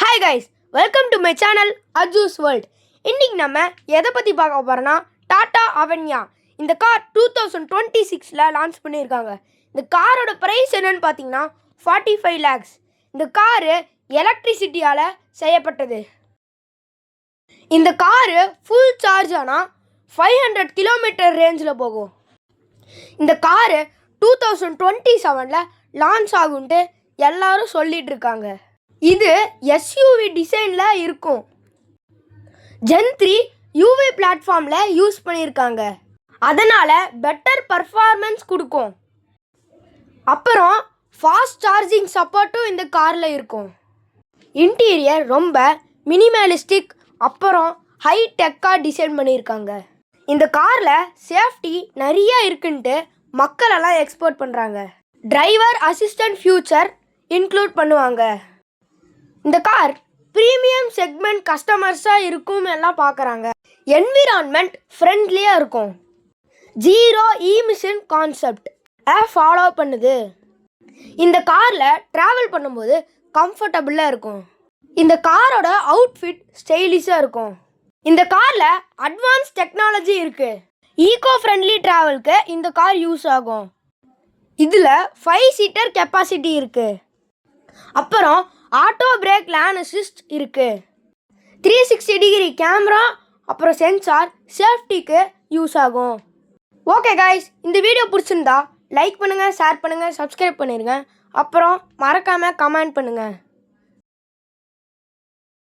Hi guys, welcome to my channel Arju's World. இன்னைக்கு நம்ம எதை பற்றி பார்க்க போகிறோன்னா டாடா அவென்யா. இந்த கார் 2026ல் லான்ச் பண்ணியிருக்காங்க. இந்த காரோட ப்ரைஸ் என்னன்னு பார்த்தீங்கன்னா 45 lakhs. இந்த காரு எலக்ட்ரிசிட்டியால் செய்யப்பட்டது. இந்த காரு ஃபுல் சார்ஜ் ஆனால் 500 கிலோமீட்டர் ரேஞ்சில் போகும். இந்த காரு 2027ல் லான்ச் ஆகுன்ட்டு எல்லாரும் சொல்லிட்டு இருக்காங்க. இது எஸ்யூவி டிசைனில் இருக்கும். ஜென் 3 யூவி பிளாட்ஃபார்மில் யூஸ் பண்ணியிருக்காங்க. அதனால் பெட்டர் பர்ஃபார்மன்ஸ் கொடுக்கும். அப்புறம் ஃபாஸ்ட் சார்ஜிங் சப்போர்ட்டும் இந்த காரில் இருக்கும். இன்டீரியர் ரொம்ப மினிமலிஸ்டிக் அப்புறம் ஹை டெக்காக டிசைன் பண்ணியிருக்காங்க. இந்த காரில் சேஃப்டி நிறைய இருக்குன்ட்டு மக்களெல்லாம் எக்ஸ்போர்ட் பண்ணுறாங்க. டிரைவர் அசிஸ்டன்ட் ஃபியூச்சர் இன்க்ளூட் பண்ணுவாங்க. இந்த கார் ப்ரீமியம் செக்மெண்ட் கஸ்டமர்ஸாக இருக்கும் எல்லாம் பார்க்குறாங்க. என்விரான்மெண்ட் ஃப்ரெண்ட்லியாக இருக்கும். ஜீரோ இமிஷன் கான்செப்ட் ஃபாலோ பண்ணுது. இந்த காரில் ட்ராவல் பண்ணும்போது கம்ஃபர்டபுளாக இருக்கும். இந்த காரோட அவுட்ஃபிட் ஸ்டைலிஷாக இருக்கும். இந்த காரில் அட்வான்ஸ் டெக்னாலஜி இருக்குது. ஈகோ ஃப்ரெண்ட்லி ட்ராவலுக்கு இந்த கார் யூஸ் ஆகும். இதில் 5 சீட்டர் கெப்பாசிட்டி இருக்குது. அப்புறம் ஆட்டோ பிரேக் லேன் அசிஸ்ட் இருக்குது. 360 டிகிரி கேமரா அப்புறம் சென்சார் சேஃப்டிக்கு யூஸ் ஆகும். ஓகே கைஸ், இந்த வீடியோ பிடிச்சிருந்தா லைக் பண்ணுங்கள், ஷேர் பண்ணுங்கள், சப்ஸ்கிரைப் பண்ணிடுங்க. அப்புறம் மறக்காமல் கமெண்ட் பண்ணுங்கள்.